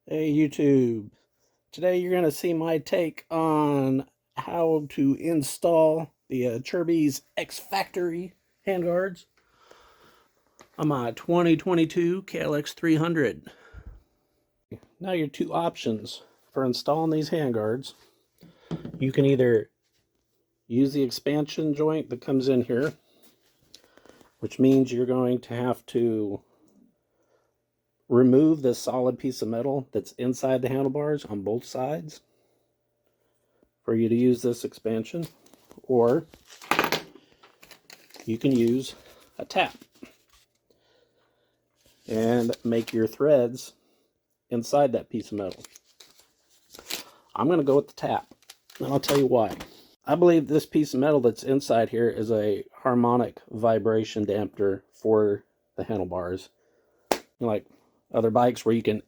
Hey YouTube, today you're going to see my take on how to install the Acerbis X-Factory handguards on my 2022 KLX300. Now your two options for installing these handguards. You can either use the expansion joint that comes in here, which means you're going to have to remove this solid piece of metal that's inside the handlebars on both sides for you to use this expansion, or you can use a tap and make your threads inside that piece of metal. I'm going to go with the tap, and I'll tell you why. I believe this piece of metal that's inside here is a harmonic vibration damper for the handlebars. Like other bikes where you can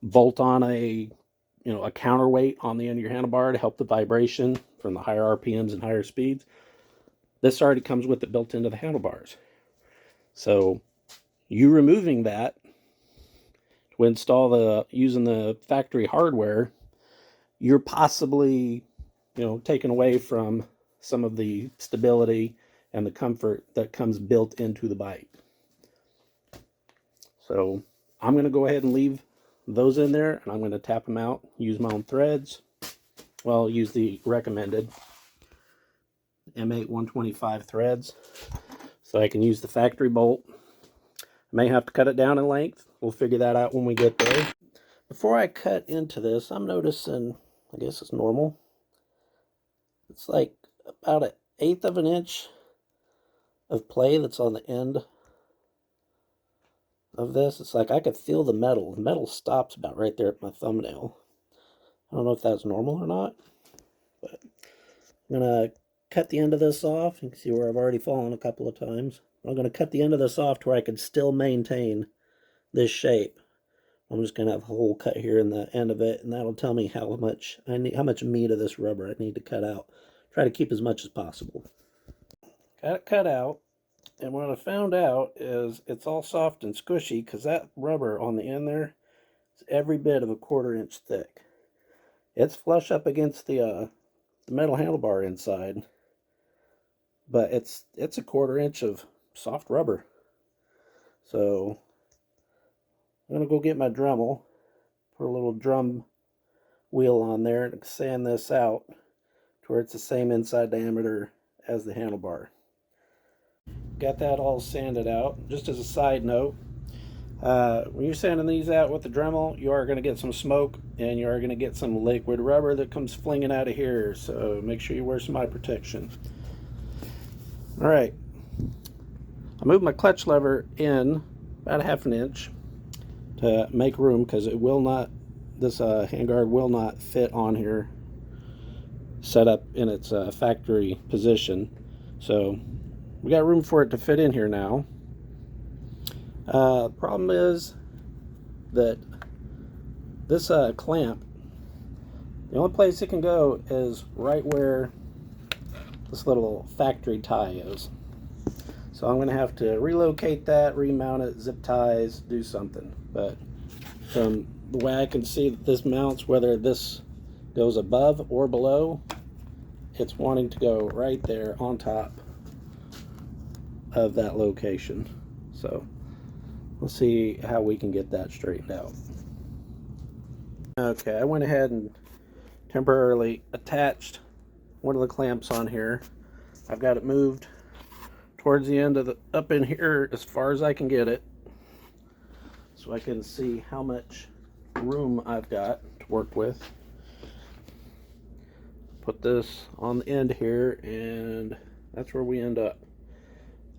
bolt on a counterweight on the end of your handlebar to help the vibration from the higher RPMs and higher speeds. This already comes with it built into the handlebars. So you removing that to install using the factory hardware, you're possibly taken away from some of the stability and the comfort that comes built into the bike. So I'm going to go ahead and leave those in there, and I'm going to tap them out, use my own threads. Well, use the recommended M8 125 threads, so I can use the factory bolt. I may have to cut it down in length. We'll figure that out when we get there. Before I cut into this, I'm noticing, I guess it's normal, it's like about 1/8 of an inch of play that's on the end of this. It's like I could feel the metal. The metal stops about right there at my thumbnail. I don't know if that's normal or not, but I'm going to cut the end of this off. You can see where I've already fallen a couple of times. I'm going to cut the end of this off to where I can still maintain this shape. I'm just going to have a hole cut here in the end of it, and that'll tell me how much meat of this rubber I need to cut out. Try to keep as much as possible. Got it cut out, and what I found out is it's all soft and squishy because that rubber on the end there is every bit of a 1/4 inch thick. It's flush up against the metal handlebar inside, but it's a 1/4 inch of soft rubber. So I'm going to go get my Dremel, put a little drum wheel on there and sand this out to where it's the same inside diameter as the handlebar. Got that all sanded out. Just as a side note, when you're sanding these out with the Dremel, you are going to get some smoke and you are going to get some liquid rubber that comes flinging out of here, so make sure you wear some eye protection. Alright, I moved my clutch lever in about 1/2 inch to make room because it will not, this handguard will not fit on here set up in its factory position. So we got room for it to fit in here now. Problem is that this clamp, the only place it can go is right where this little factory tie is. So I'm going to have to relocate that, remount it, zip ties, do something. But from the way I can see that this mounts, whether this goes above or below, it's wanting to go right there on top of that location. So let's see how we can get that straightened out. Okay, I went ahead and temporarily attached one of the clamps on here. I've got it moved towards the end of the, up in here as far as I can get it, so I can see how much room I've got to work with. Put this on the end here, and that's where we end up.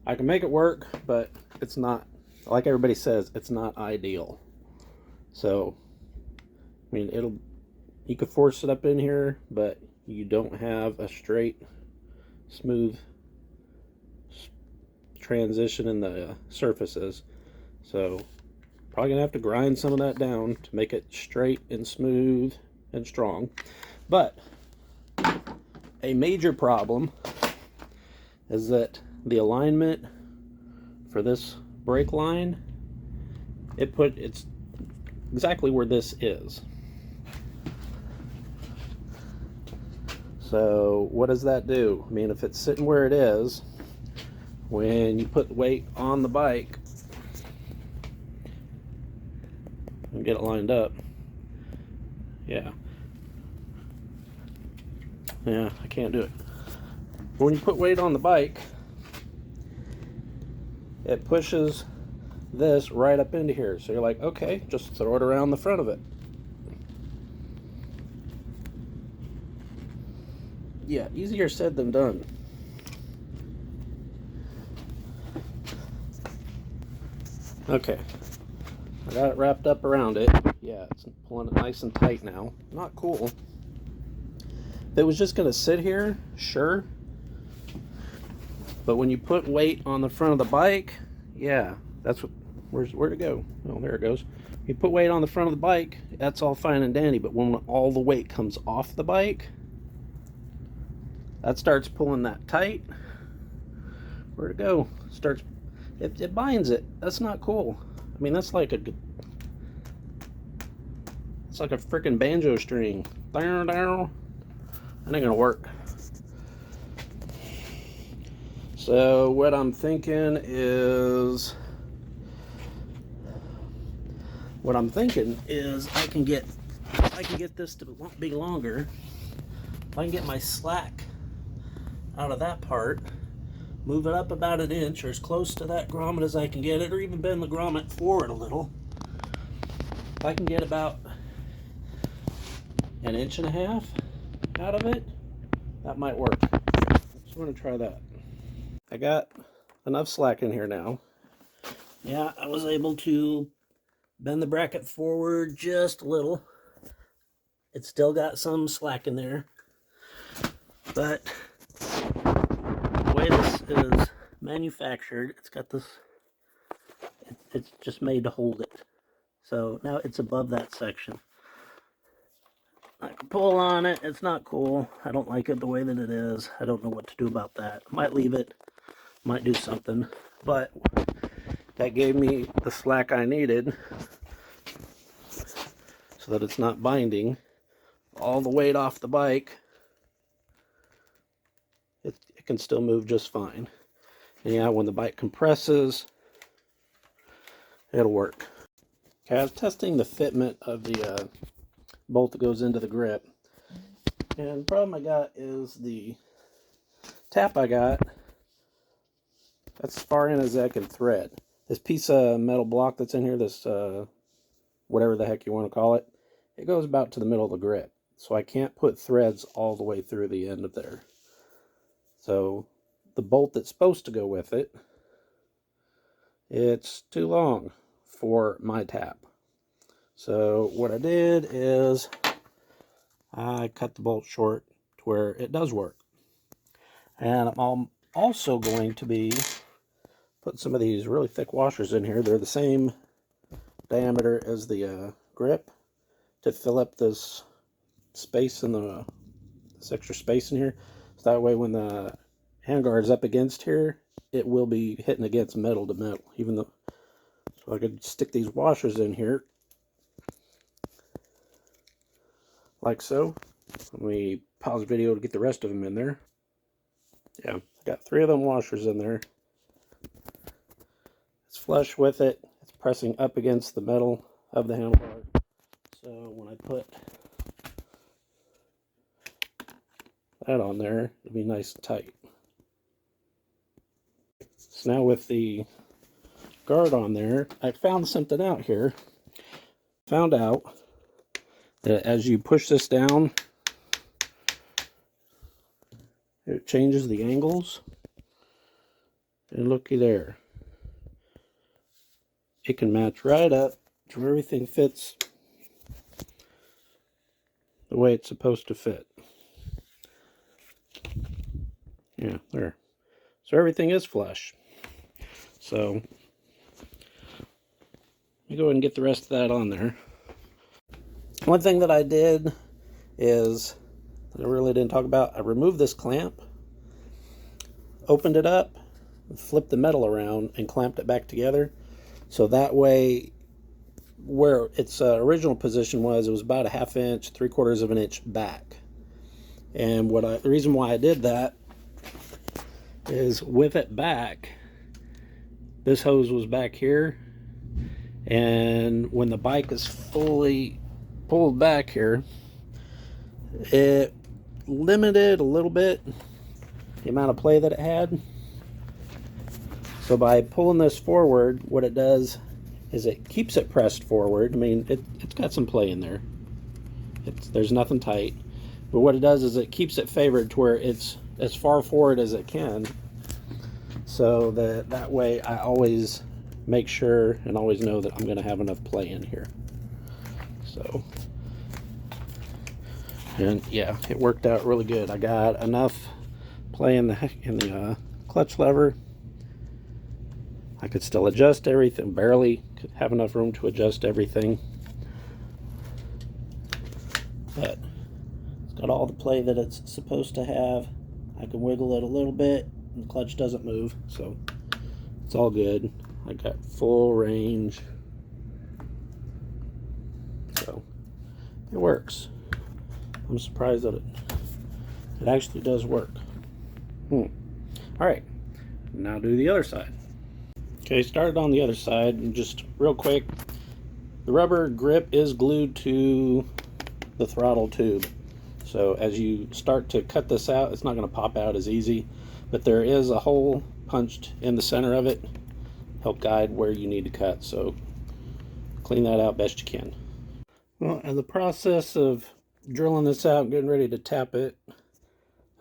I can make it work, but it's not, like everybody says, it's not ideal. So I mean, you could force it up in here, but you don't have a straight, smooth transition in the surfaces. So probably gonna have to grind some of that down to make it straight and smooth and strong. But a major problem is that the alignment for this brake line, it's exactly where this is. So what does that do? I mean, if it's sitting where it is, when you put the weight on the bike and get it lined up, yeah, I can't do it. When you put weight on the bike, it pushes this right up into here. So you're like, okay, just throw it around the front of it. Yeah, easier said than done. Okay, I got it wrapped up around it. Yeah, it's pulling it nice and tight now. Not cool. If it was just going to sit here, sure. But when you put weight on the front of the bike, yeah, that's what, where'd it go? Oh, there it goes. You put weight on the front of the bike, that's all fine and dandy, but when all the weight comes off the bike, that starts pulling that tight. Where'd it go? It binds it. That's not cool. I mean, it's like a freaking banjo string. That ain't gonna work. So what I'm thinking is I can get this to be longer. If I can get my slack out of that part, move it up about an inch or as close to that grommet as I can get it, or even bend the grommet forward a little. If I can get about an inch and a half out of it, that might work. So I'm going to try that. I got enough slack in here now. Yeah, I was able to bend the bracket forward just a little. It's still got some slack in there, but the way this is manufactured, it's got this, it's just made to hold it. So now it's above that section. I can pull on it. It's not cool. I don't like it the way that it is. I don't know what to do about that. Might leave it, might do something, but that gave me the slack I needed so that it's not binding all the weight off the bike. It can still move just fine. And yeah, when the bike compresses, it'll work. Okay, I was testing the fitment of the bolt that goes into the grip, and the problem I got is the tap I got, that's as far in as I can thread. This piece of metal block that's in here, this whatever the heck you want to call it, it goes about to the middle of the grip. So I can't put threads all the way through the end of there. So the bolt that's supposed to go with it, it's too long for my tap. So what I did is I cut the bolt short to where it does work. And I'm also going to be putting some of these really thick washers in here. They're the same diameter as the grip to fill up this space in this extra space in here. So that way when the handguard's up against here, it will be hitting against metal to metal. Even though, so I could stick these washers in here like so. Let me pause the video to get the rest of them in there. Yeah, I got 3 of them washers in there. It's flush with it. It's pressing up against the metal of the handlebar. So when I put that on there, it'll be nice and tight. So now with the guard on there, I found something out here. Found out that as you push this down, it changes the angles. And looky there. It can match right up to where everything fits the way it's supposed to fit. Yeah, there. So everything is flush. So let me go ahead and get the rest of that on there. One thing that I did is, that I really didn't talk about, I removed this clamp, opened it up, flipped the metal around, and clamped it back together. So that way where its original position was, it was about a 1/2 inch, 3/4 of an inch back. And the reason why I did that is with it back, this hose was back here, and when the bike is fully pulled back here, it limited a little bit the amount of play that it had. So by pulling this forward, what it does is it keeps it pressed forward. I mean, it's got some play in there. There's nothing tight. But what it does is it keeps it favored to where it's as far forward as it can. So that way I always make sure and always know that I'm going to have enough play in here. So, and yeah, it worked out really good. I got enough play in the clutch lever. I could still adjust everything, barely could have enough room to adjust everything. But it's got all the play that it's supposed to have. I can wiggle it a little bit, and the clutch doesn't move, so it's all good. I got full range, so it works. I'm surprised that it actually does work. All right, now do the other side. Okay, started on the other side, and just real quick, the rubber grip is glued to the throttle tube. So as you start to cut this out, it's not going to pop out as easy, but there is a hole punched in the center of it, help guide where you need to cut. So clean that out best you can. Well, in the process of drilling this out and getting ready to tap it,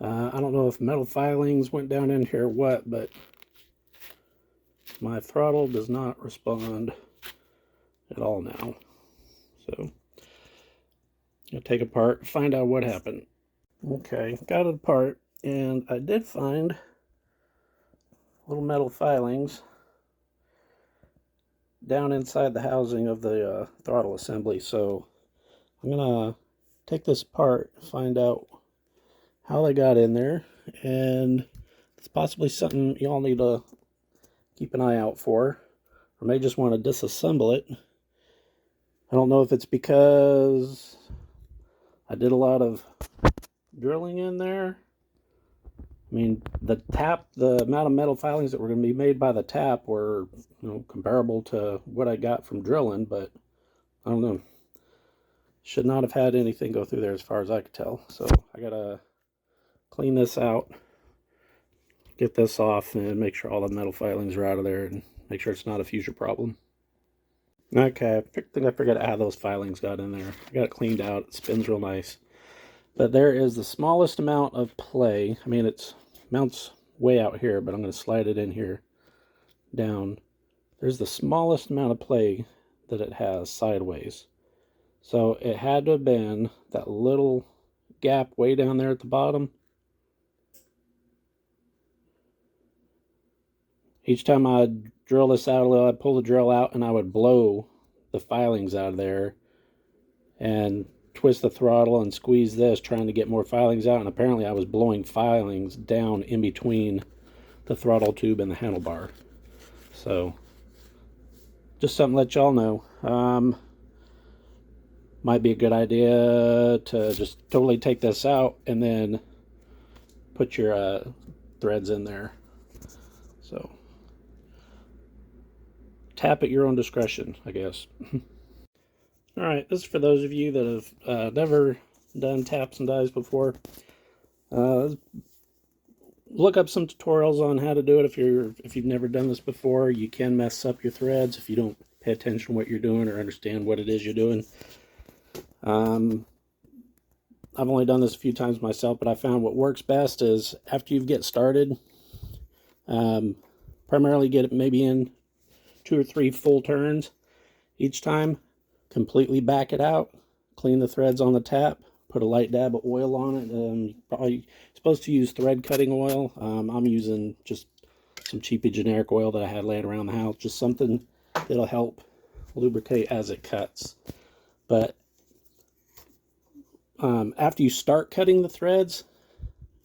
I don't know if metal filings went down in here or what, but my throttle does not respond at all now. So I'll take it apart, find out what happened. Okay, got it apart, and I did find little metal filings down inside the housing of the throttle assembly. So I'm gonna take this apart, find out how they got in there, and it's possibly something y'all need to keep an eye out for, or may just want to disassemble it. I don't know if it's because I did a lot of drilling in there. I mean, the amount of metal filings that were going to be made by the tap were, comparable to what I got from drilling, but I don't know. Should not have had anything go through there as far as I could tell. So I gotta clean this out, get this off, and make sure all the metal filings are out of there, and make sure it's not a future problem. Okay, I think I figured out how those filings got in there. I got it cleaned out. It spins real nice. But there is the smallest amount of play. I mean, it mounts way out here, but I'm going to slide it in here down. There's the smallest amount of play that it has sideways. So it had to have been that little gap way down there at the bottom. Each time I'd drill this out a little, I'd pull the drill out and I would blow the filings out of there and twist the throttle and squeeze this, trying to get more filings out. And apparently I was blowing filings down in between the throttle tube and the handlebar. So just something to let y'all know. Might be a good idea to just totally take this out and then put your threads in there. So tap at your own discretion, I guess. All right, this is for those of you that have never done taps and dies before. Look up some tutorials on how to do it. If you've never done this before, you can mess up your threads if you don't pay attention to what you're doing or understand what it is you're doing. I've only done this a few times myself, but I found what works best is after you get started, primarily get it maybe in 2 or 3 full turns each time. Completely back it out, clean the threads on the tap, put a light dab of oil on it. You're probably supposed to use thread cutting oil. I'm using just some cheapy generic oil that I had laying around the house, just something that'll help lubricate as it cuts. But after you start cutting the threads,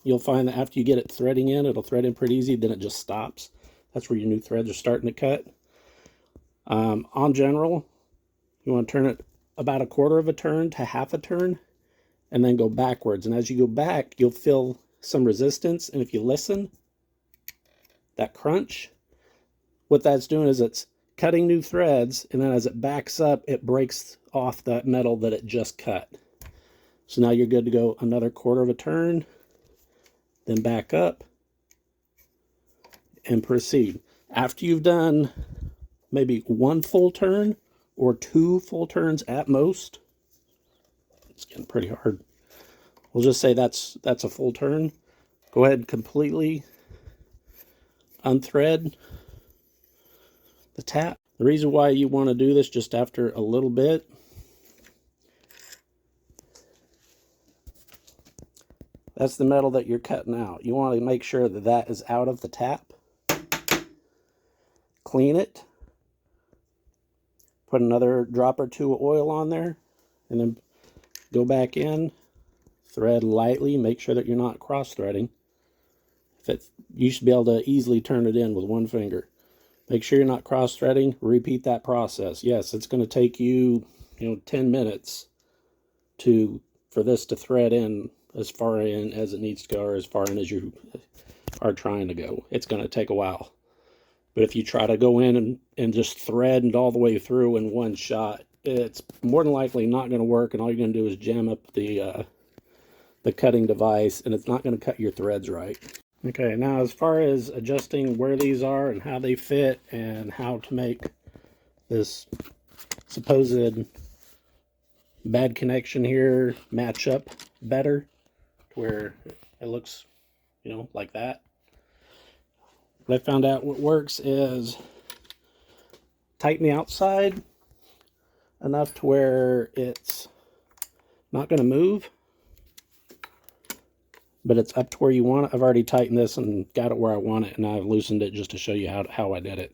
you'll find that after you get it threading in, it'll thread in pretty easy, then it just stops. That's where your new threads are starting to cut. On general, You want to turn it about 1/4 of a turn to 1/2 a turn, and then go backwards. And as you go back, you'll feel some resistance. And if you listen, that crunch, what that's doing is it's cutting new threads, and then as it backs up, it breaks off that metal that it just cut. So now you're good to go another 1/4 of a turn, then back up, and proceed. After you've done maybe 1 full turn or 2 full turns at most, it's getting pretty hard. We'll just say that's a full turn. Go ahead and completely unthread the tap. The reason why you want to do this just after a little bit, that's the metal that you're cutting out. You want to make sure that that is out of the tap. Clean it. Put another drop or 2 of oil on there, and then go back in, thread lightly, make sure that you're not cross-threading. You should be able to easily turn it in with 1 finger. Make sure you're not cross-threading. Repeat that process. Yes, it's going to take you, 10 minutes for this to thread in as far in as it needs to go, or as far in as you are trying to go. It's going to take a while. But if you try to go in and just thread it all the way through in one shot, it's more than likely not going to work, and all you're going to do is jam up the cutting device, and it's not going to cut your threads right. Okay, now as far as adjusting where these are and how they fit and how to make this supposed bad connection here match up better to where it looks, like that. What I found out what works is tighten the outside enough to where it's not going to move, but it's up to where you want it. I've already tightened this and got it where I want it, and I've loosened it just to show you how I did it.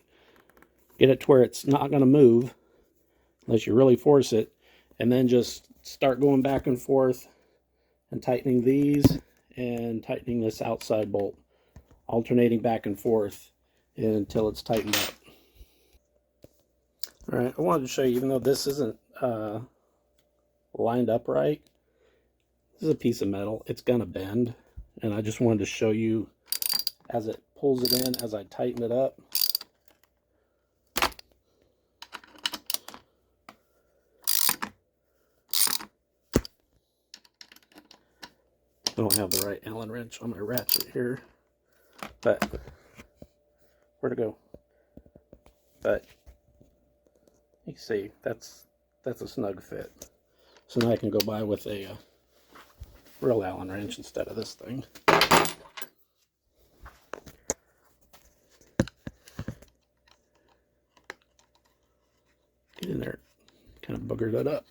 Get it to where it's not going to move unless you really force it, and then just start going back and forth and tightening these and tightening this outside bolt, alternating back and forth until it's tightened up. All right, I wanted to show you, even though this isn't lined up right, this is a piece of metal. It's gonna bend, and I just wanted to show you as it pulls it in, as I tighten it up. I don't have the right Allen wrench on my ratchet here, but where to go? But you can see that's a snug fit. So now I can go by with a real Allen wrench instead of this thing. Get in there, kind of booger that up.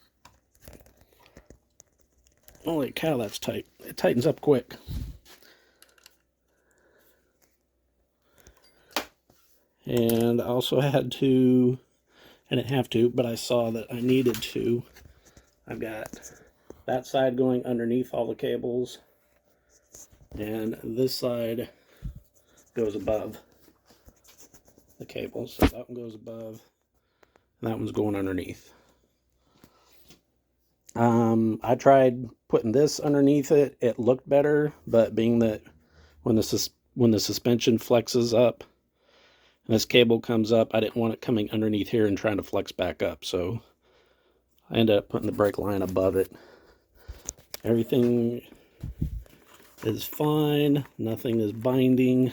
Holy cow, that's tight. It tightens up quick. And I also had to, I didn't have to, but I saw that I needed to. I've got that side going underneath all the cables, and this side goes above the cables. So that one goes above, and that one's going underneath. I tried putting this underneath it. It looked better, but being that when the suspension flexes up and this cable comes up, I didn't want it coming underneath here and trying to flex back up. So I ended up putting the brake line above it. Everything is fine. Nothing is binding.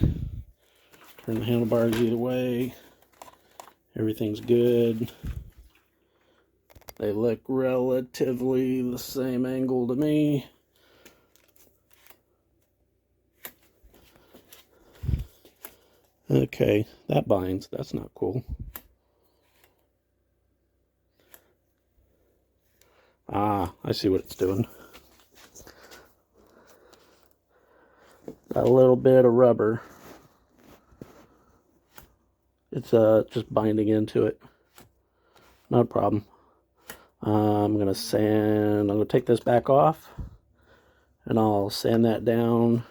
Turn the handlebars either way. Everything's good. They look relatively the same angle to me. Okay, that binds. That's not cool. Ah, I see what it's doing. Got a little bit of rubber. It's just binding into it. Not a problem. I'm gonna take this back off, and I'll sand that down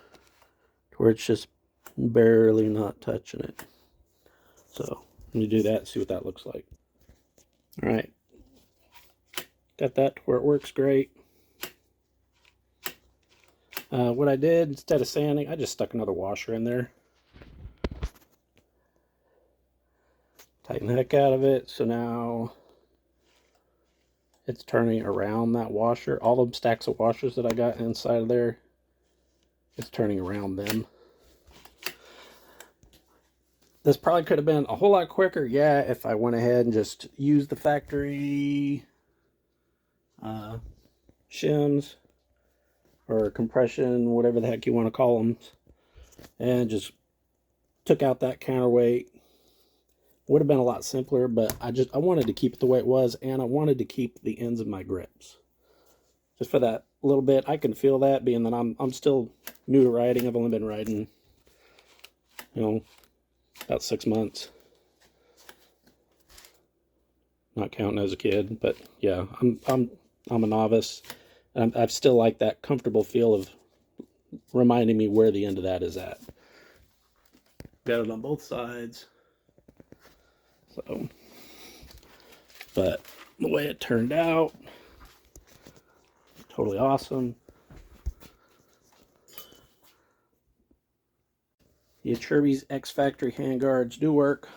to where it's just barely not touching it. So let me do that and see what that looks like. All right, Got that to where it works great. What I did, instead of sanding, I just stuck another washer in there. Tighten the heck out of it. So now it's turning around that washer. All the stacks of washers that I got inside of there, it's turning around them. This probably could have been a whole lot quicker, yeah, if I went ahead and just used the factory shims or compression, whatever the heck you want to call them, and just took out that counterweight. Would have been a lot simpler, but I wanted to keep it the way it was, and I wanted to keep the ends of my grips. Just for that little bit, I can feel that, being that I'm still new to riding. I've only been riding, you know, about 6 months. Not counting as a kid, but yeah, I'm a novice, and I still like that comfortable feel of reminding me where the end of that is at. Got it on both sides. So, but the way it turned out, totally awesome. The Acerbis X-Factory handguards do work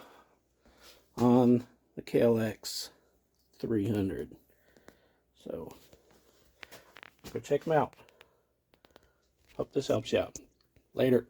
on the KLX300. So, go check them out. Hope this helps you out. Later.